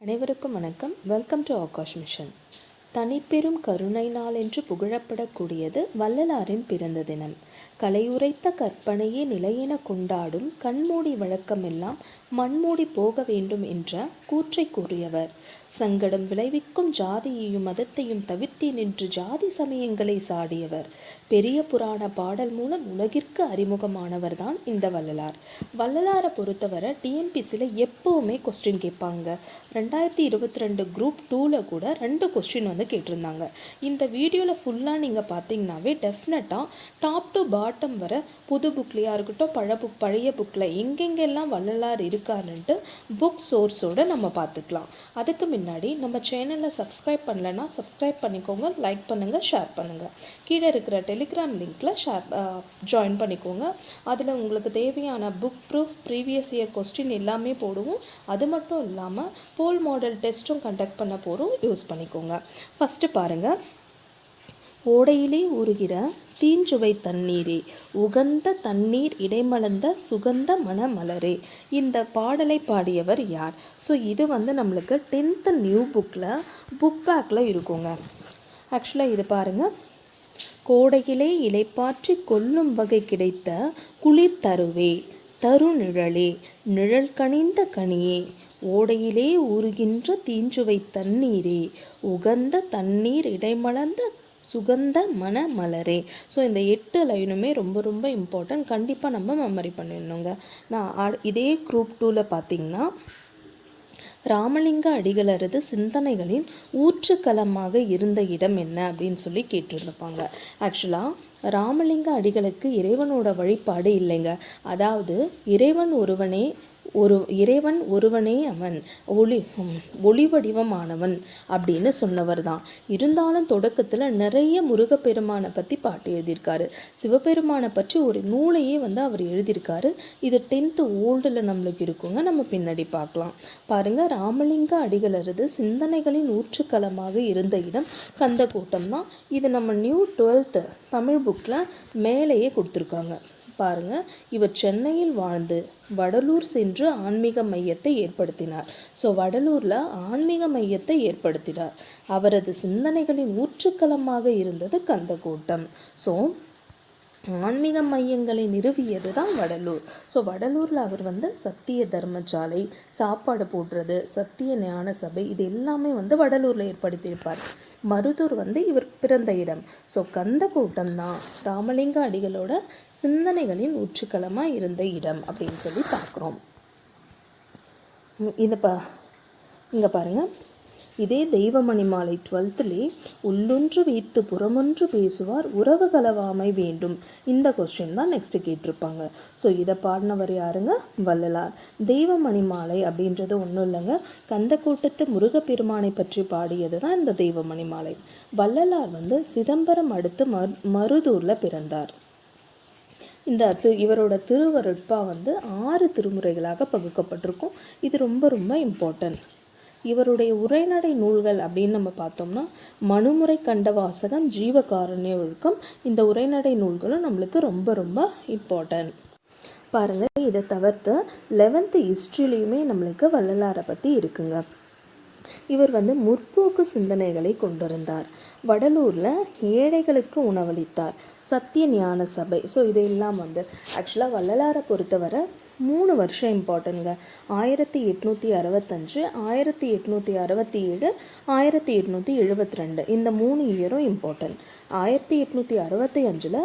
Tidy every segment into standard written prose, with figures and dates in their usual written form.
அனைவருக்கும் வணக்கம். Welcome to Akash mission. தனிப்பெரும் கருணை நாள் என்று புகழப்படக்கூடியது வள்ளலாரின் பிறந்த தினம். கலையுரைத்த கற்பனையே நிலையென கொண்டாடும் கண்மூடி வழக்கமெல்லாம் மண்மூடி போக வேண்டும் என்ற கூற்றை கூறியவர். சங்கடம் விளைவிக்கும் ஜாதியையும் மதத்தையும் தவிர்த்தி நின்று ஜாதி சமயங்களை சாடியவர். பெரிய புராண பாடல் மூலம் உலகிற்கு அறிமுகமானவர் தான் இந்த வள்ளலார். வள்ளலாரை பொறுத்தவரை டிஎன்பிசியில் எப்போவுமே கொஸ்டின் கேட்பாங்க. 2022 குரூப் 2ல் கூட 2 கொஸ்டின் கேட்டிருந்தாங்க. இந்த வீடியோவில் ஃபுல்லாக நீங்கள் பார்த்தீங்கன்னாவே டெஃபினட்டாக டாப் டு பாட்டம் வர புது புக்லையாக இருக்கட்டும் பழைய புக்கில் எங்கெங்கெல்லாம் வள்ளலார் இருக்காருன்ட்டு புக் சோர்ஸோடு நம்ம பார்த்துக்கலாம். அதுக்கு முன்னாடி நம்ம சேனலில் சப்ஸ்கிரைப் பண்ணலைன்னா சப்ஸ்கிரைப் பண்ணிக்கோங்க, லைக் பண்ணுங்கள், ஷேர் பண்ணுங்கள். கீழே இருக்கிற டெலிகிராம் லிங்க்கில் ஜாயின் பண்ணிக்கோங்க. அதில் உங்களுக்கு தேவையான book proof, previous year question எல்லாமே போடுவோம். அது மட்டும் இல்லாமல் போல் மாடல் டெஸ்ட்டும் கண்டக்ட் பண்ண போகிறோம், யூஸ் பண்ணிக்கோங்க. ஃபஸ்ட்டு பாருங்கள். ஓடையிலே ஊறுகிற தீஞ்சுவை தண்ணீரே, உகந்த தண்ணீர் இடைமலர்ந்த சுகந்த மணமலரே. இந்த பாடலை பாடியவர் யார்? ஸோ இது நம்மளுக்கு 10th நியூ புக்கில் புக் பேக்கில் இருக்குங்க. ஆக்சுவலாக இது பாருங்கள். கோடையிலே இலைப்பாற்றி கொல்லும் வகை கிடைத்த குளிர் தருவே, தருநிழலே, நிழல் கனிந்த கனியே, ஓடையிலே ஊறுகின்ற தீஞ்சுவை தண்ணீரே, உகந்த தண்ணீர் இடைமலர்ந்த சுகந்த மன மலரே. ஸோ இந்த 8 லைனுமே ரொம்ப ரொம்ப இம்பார்ட்டன்ட். கண்டிப்பாக நம்ம மெமரி பண்ணிடணுங்க. நான் இதே குரூப் 2ல் பார்த்தீங்கன்னா ராமலிங்க அடிகளரது சிந்தனைகளின் ஊற்றுக்களமாக இருந்த இடம் என்ன அப்படின்னு சொல்லி கேட்டிருந்துப்பாங்க. ஆக்சுவலாக ராமலிங்க அடிகளுக்கு இறைவனோட வழிபாடு இல்லைங்க. அதாவது இறைவன் ஒருவனே அவன், ஒளி வடிவமானவன் அப்படின்னு சொன்னவர் தான். இருந்தாலும் தொடக்கத்தில் நிறைய முருகப்பெருமானை பற்றி பாட்டு எழுதியிருக்காரு. சிவபெருமானை பற்றி ஒரு நூலையே அவர் எழுதியிருக்காரு. இது 10th ஓல்டில் நம்மளுக்கு இருக்குங்க. நம்ம பின்னாடி பார்க்கலாம். பாருங்கள், ராமலிங்க அடிகளரது சிந்தனைகளின் ஊற்றுக்களமாக இருந்த இடம் கந்தக்கூட்டம் தான். இது நம்ம நியூ 12th தமிழ் புக்கில் மேலேயே கொடுத்துருக்காங்க. பாருங்கள், இவர் சென்னையில் வாழ்ந்து வடலூர் சென்று ஆன்மீக மையத்தை ஏற்படுத்தினார். ஸோ வடலூரில் ஆன்மீக மையத்தை ஏற்படுத்தினார். அவரது சிந்தனைகளின் ஊற்றுக்களமாக இருந்தது கந்தக்கூட்டம். ஸோ ஆன்மீக மையங்களை நிறுவியது தான் வடலூர். ஸோ வடலூரில் அவர் சத்திய தர்மசாலை, சாப்பாடு போடுறது, சத்திய ஞான சபை, இது எல்லாமே வடலூரில் ஏற்படுத்தியிருப்பார். மருதூர் இவர் பிறந்த இடம். ஸோ கந்தக்கூட்டம் தான் ராமலிங்க அடிகளோட சிந்தனைகளின் ஊற்றுக்களமாக இருந்த இடம் அப்படின்னு சொல்லி பார்க்குறோம். இங்கே பாருங்கள். இதே தெய்வமணிமாலை 12லே உள்ளொன்று வைத்து புறமொன்று பேசுவார் உறவு கலவாமை வேண்டும். இந்த கொஸ்டின் தான் நெக்ஸ்ட் கேட்டிருப்பாங்க. ஸோ இதை பாடினவர் யாருங்க? வள்ளலார். தெய்வமணிமாலை அப்படின்றது ஒன்றும் இல்லைங்க, கந்தக்கூட்டத்து முருகப்பெருமானை பற்றி பாடியது தான் இந்த தெய்வமணிமாலை. வள்ளலார் சிதம்பரம் அடுத்து மருதூரில் பிறந்தார். இவரோட திருவருட்பா 6 திருமுறைகளாக பகுக்கப்பட்டிருக்கும். இது ரொம்ப ரொம்ப இம்பார்ட்டன்ட். இவருடைய உரைநடை நூல்கள் அப்படின்னு நம்ம பார்த்தோம்னா மனுமுறை கண்ட வாசகம், ஜீவகாருண்ய ஒழுக்கம், இந்த உரைநடை நூல்களும் நம்மளுக்கு ரொம்ப ரொம்ப இம்பார்ட்டன்ட். பாருங்கள், இதை தவிர்த்து 11th ஹிஸ்ட்ரிலையுமே நம்மளுக்கு வள்ளலாரை பற்றி இருக்குங்க. இவர் முற்போக்கு சிந்தனைகளை கொண்டிருந்தார். வடலூரில் ஏழைகளுக்கு உணவளித்தார். சத்திய ஞான சபை. ஸோ இதெல்லாம் ஆக்சுவலாக வள்ளலாரை பொறுத்தவரை 3 வருஷம் இம்பார்ட்டன்ங்க. 1865, 1867, 1872 இந்த 3 இயரும் இம்பார்ட்டன்ட். 1865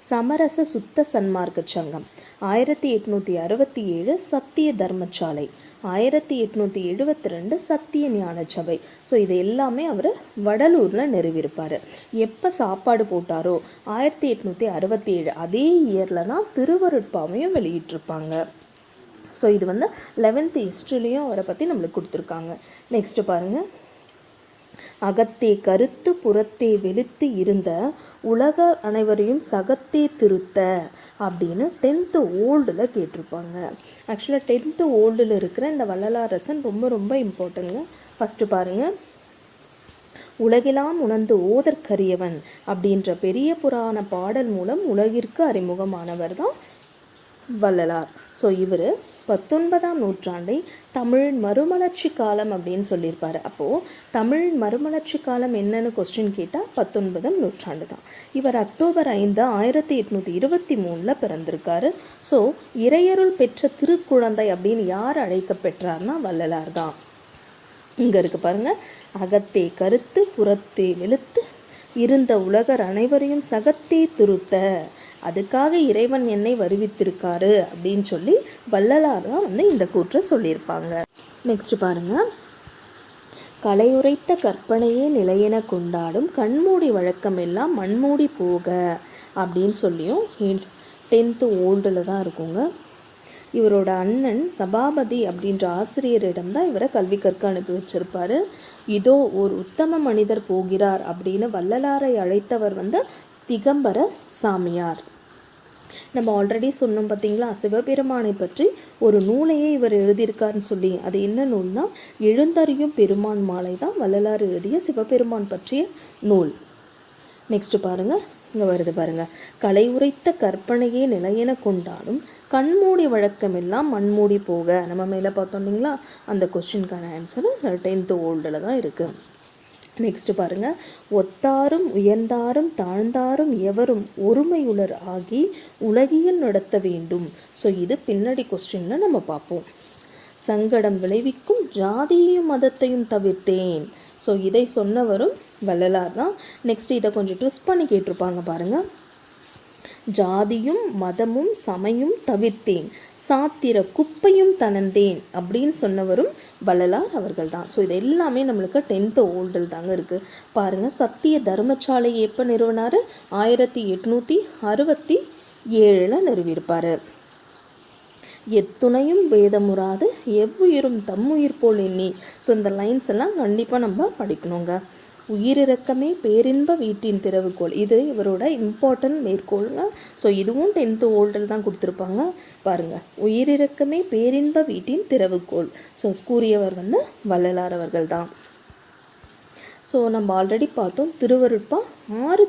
சமரச சுத்த சன்மார்க்க சங்கம், 1867 சத்திய தர்மசாலை, 1872 சத்திய ஞான சபை. ஸோ இது எல்லாமே அவர் வடலூரில் நிறுவியிருப்பார். எப்போ சாப்பாடு போட்டாரோ 1867 அதே இயரில் தான் திருவருட்பாவையும் வெளியிட்டிருப்பாங்க. ஸோ இது 11th ஹிஸ்ட்ரிலையும் அவரை பற்றி நம்மளுக்கு கொடுத்துருக்காங்க. நெக்ஸ்ட்டு பாருங்கள். அகத்தே கருத்து புறத்தே வெளுத்து இருந்த உலக அனைவரையும் சகத்தே திருத்த அப்படின்னு 10th ஓல்டில் கேட்டிருப்பாங்க. ஆக்சுவலாக 10th ஓல்டில் இருக்கிற இந்த வள்ளலாரசன் ரொம்ப ரொம்ப இம்பார்ட்டன்ங்க. ஃபஸ்ட்டு பாருங்கள். உலகெல்லாம் உணர்ந்து ஓதற்கரியவன் அப்படின்ற பெரிய புராண பாடல் மூலம் உலகிற்கு அறிமுகமானவர் தான் வள்ளலார். ஸோ இவர் 19ஆம் நூற்றாண்டை தமிழின் மறுமலர்ச்சி காலம் அப்படின்னு சொல்லியிருப்பாரு. அப்போது தமிழின் மறுமலர்ச்சி காலம் என்னன்னு கொஸ்டின் கேட்டால் 19ஆம் நூற்றாண்டு தான். இவர் அக்டோபர் 5, 1823 பிறந்திருக்காரு. ஸோ இறையருள் பெற்ற திருக்குழந்தை அப்படின்னு யார் அழைக்கப்பெற்றார்னா வள்ளலார் தான். இங்கே இருக்கு பாருங்க, அகத்தே கருத்து புறத்தே வெளுத்து இருந்த உலகர் அனைவரையும் சகத்தே திருத்த, அதுக்காக இறைவன் என்னை வருவித்திருக்காரு அப்படின்னு சொல்லி வள்ளலார் தான் இந்த கூற்றை சொல்லியிருப்பாங்க. நெக்ஸ்ட் பாருங்க, கலையுரைத்த கற்பனையே நிலையென கொண்டாடும் கண்மூடி வழக்கம் எல்லாம் மண்மூடி போக அப்படின்னு சொல்லியும் 10th ஓல்டில் தான் இருக்குங்க. இவரோட அண்ணன் சபாபதி அப்படின்ற ஆசிரியரிடம் தான் இவரை கல்வி கற்க அனுப்பி வச்சிருப்பாரு. இதோ ஒரு உத்தம மனிதர் போகிறார் அப்படின்னு வள்ளலாரை அழைத்தவர் திகம்பர சாமியார். நம்ம ஆல்ரெடி சொன்னோம் பார்த்தீங்களா, சிவபெருமானை பற்றி ஒரு நூலையே இவர் எழுதியிருக்காருன்னு சொல்லி. அது என்ன நூல்னா எழுந்தறியும் பெருமான் மாலை தான் வள்ளலார் எழுதிய சிவபெருமான் பற்றிய நூல். நெக்ஸ்ட் பாருங்க, இங்கே வருது பாருங்க, கலை உரைத்த கற்பனையே நிலையென கொண்டாலும் கண்மூடி வழக்கம் எல்லாம் மண்மூடி போக. நம்ம மேலே பார்த்தோம் இல்லைங்களா, அந்த கொஸ்டினுக்கான ஆன்சர் 10th ஓல்டில் தான் இருக்குது. நெக்ஸ்ட் பாருங்க, ஒத்தாரும் உயர்ந்தாரும் தாழ்ந்தாரும் எவரும் ஒருமையுளர் ஆகி உலகியல் நடத்த வேண்டும். ஸோ இது பின்னாடி கொஸ்டின்ல நம்ம பார்ப்போம். சங்கடம் விளைவிக்கும் ஜாதியையும் மதத்தையும் தவிர்த்தேன். ஸோ இதை சொன்னவரும் வள்ளலார் தான். நெக்ஸ்ட் இதை கொஞ்சம் ட்விஸ்ட் பண்ணி கேட்டிருப்பாங்க பாருங்க, ஜாதியும் மதமும் சமயம் தவிர்த்தேன் சாத்திர குப்பையும் தனந்தேன் அப்படின்னு சொன்னவரும் வள்ளலார் அவர்கள் தான். ஸோ இது எல்லாமே நம்மளுக்கு 10th ஓல்டில் தாங்க இருக்குது. பாருங்கள், சத்திய தர்மசாலை எப்போ நிறுவனார்? 1867 நிறுவியிருப்பார். எத்துணையும் வேதமுறாது எவ்வுயிரும் தம்முயிர் போல் எண்ணி. ஸோ இந்த லைன்ஸ் எல்லாம் கண்டிப்பாக நம்ம படிக்கணுங்க. உயிரிறக்கமே பேரின்ப வீட்டின் திறவுகோள், இது இவரோட இம்பார்ட்டன்ட் மேற்கோள்ங்க. ஸோ இதுவும் 10th ஓல்டில் தான் கொடுத்துருப்பாங்க. பாருங்கள், உயிரிறக்கமே பேரின்ப வீட்டின் திறவுகோள். ஸோ கூறியவர் வள்ளலார் அவர்கள் தான். ஸோ நம்ம ஆல்ரெடி பார்த்தோம், திருவருட்பா 6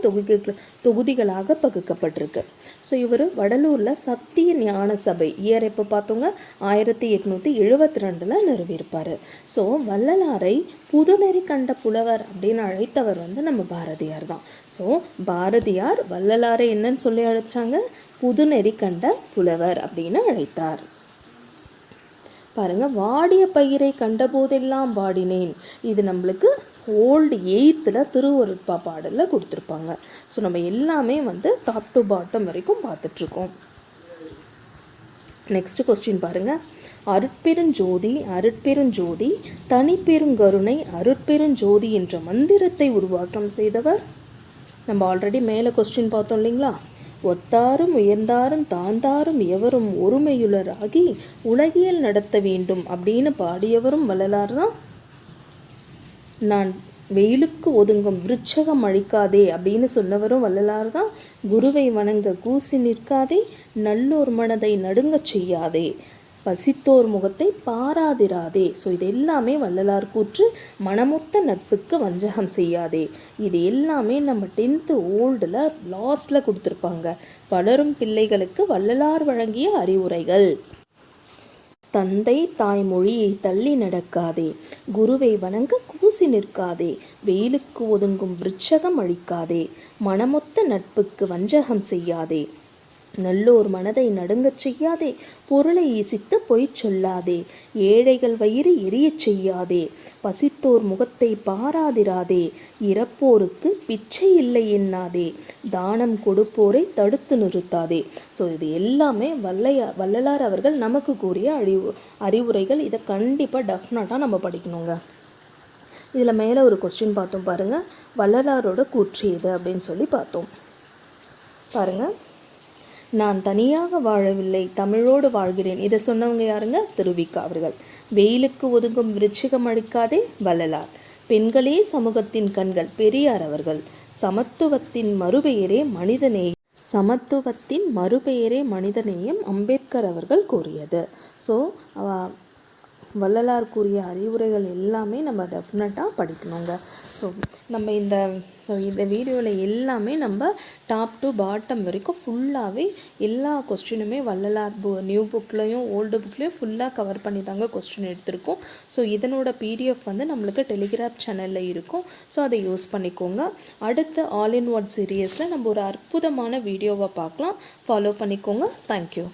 தொகுதிகளாக பகுக்கப்பட்டிருக்கு. ஸோ இவர் வடலூரில் சத்திய ஞான சபை இயர் எப்போ பார்த்தோங்க 1872 நிறுவியிருப்பார். ஸோ வள்ளலாரை புதுநெறி கண்ட புலவர் அப்படின்னு அழைத்தவர் நம்ம பாரதியார் தான். ஸோ பாரதியார் வள்ளலாரை என்னன்னு சொல்லி அழைச்சாங்க? புதுநெறி கண்ட புலவர் அப்படின்னு அழைத்தார். பாருங்க, வாடிய பயிரை கண்டபோதெல்லாம் வாடினேன். இது நம்மளுக்கு ஓல்டு 8th திருவருட்பா பாடலில் கொடுத்துருப்பாங்க. ஸோ நம்ம எல்லாமே டாப் டு பாட்டம் வரைக்கும் பார்த்துட்ருக்கோம். நெக்ஸ்ட் கொஸ்டின் பாருங்கள், அருட்பெருஞ்சோதி அருட்பெருஞ்சோதி தனிப்பெருங்கருணை அருட்பெருஞ்சோதி என்ற மந்திரத்தை உருவாக்கம் செய்தவர். நம்ம ஆல்ரெடி மேலே கொஸ்டின் பார்த்தோம் இல்லைங்களா, ஒத்தாரும் உயர்ந்தாரும் தாழ்ந்தாரும் எவரும் ஒருமையுளராகி உலகியல் நடத்த வேண்டும் அப்படின்னு பாடியவரும் வள்ளலார் தான். நான் வெயிலுக்கு ஒதுங்கும் விருட்சகம் அழிக்காதே அப்படின்னு சொன்னவரும் வள்ளலார் தான். குருவை வணங்க கூசி நிற்காதே, நல்லோர் மனதை நடுங்கச் செய்யாதே, பசித்தோர் முகத்தை பாராதிராதே. ஸோ இது எல்லாமே வள்ளலார் கூற்று. மனமொத்த நட்புக்கு வஞ்சகம் செய்யாதே, இது எல்லாமே நம்ம 10th ஓல்டில் லாஸ்டில் கொடுத்துருப்பாங்க. வளரும் பிள்ளைகளுக்கு வள்ளலார் வழங்கிய அறிவுரைகள். தந்தை தாய்மொழியை தள்ளி நடக்காதே, குருவை வணங்க கூசி நிற்காதே, வெயிலுக்கு ஒதுங்கும் விருட்சகம் அழிக்காதே, மனமொத்த நட்புக்கு வஞ்சகம் செய்யாதே, நல்லோர் மனதை நடுங்கச் செய்யாதே, பொருளை ஈசித்து பொய்ச் சொல்லாதே, ஏழைகள் வயிறு எரியச் செய்யாதே, பசித்தோர் முகத்தை பாராதிராதே, இறப்போருக்கு பிச்சை இல்லை எண்ணாதே, தானம் கொடுப்போரை தடுத்து நிறுத்தாதே. ஸோ இது எல்லாமே வள்ளலார் அவர்கள் நமக்கு கூறிய அறிவுரைகள். இதை கண்டிப்பாக டெஃபினட்டாக நம்ம படிக்கணுங்க. இதில் மேலே ஒரு கொஸ்டின் பார்த்தோம் பாருங்கள், வள்ளலாரோட கூற்று எது அப்படின்னு சொல்லி பார்த்தோம் பாருங்கள். நான் தனியாக வாழவில்லை, தமிழோடு வாழ்கிறேன். இதை சொன்னவங்க யாருங்க? திருவிக்கா அவர்கள். வெயிலுக்கு ஒதுங்கும் விருட்சிகம் அழிக்காதே, வள்ளலார். பெண்களே சமூகத்தின் கண்கள், பெரியார் அவர்கள். சமத்துவத்தின் மறுபெயரே மனிதநேயம், அம்பேத்கர் அவர்கள் கூறியது. ஸோ வள்ளலார் கூறிய அறிவுரைகள் எல்லாமே நம்ம டெஃபினட்டாக படிக்கணுங்க. ஸோ நம்ம இந்த வீடியோவில் எல்லாமே நம்ம டாப் டு பாட்டம் வரைக்கும் ஃபுல்லாகவே எல்லா கொஸ்டினுமே வள்ளலார் நியூ புக்லேயும் ஓல்டு புக்லேயும் ஃபுல்லாக கவர் பண்ணி தாங்க கொஸ்டின் எடுத்திருக்கோம். ஸோ இதனோட பிடிஎஃப் வந்து நம்மளுக்கு டெலிகிராம் சேனலில் இருக்கும். ஸோ அதை யூஸ் பண்ணிக்கோங்க. அடுத்த ஆல் இன் ஒன் சீரியஸில் நம்ம ஒரு அற்புதமான வீடியோவை பார்க்கலாம். ஃபாலோ பண்ணிக்கோங்க. தேங்க்யூ.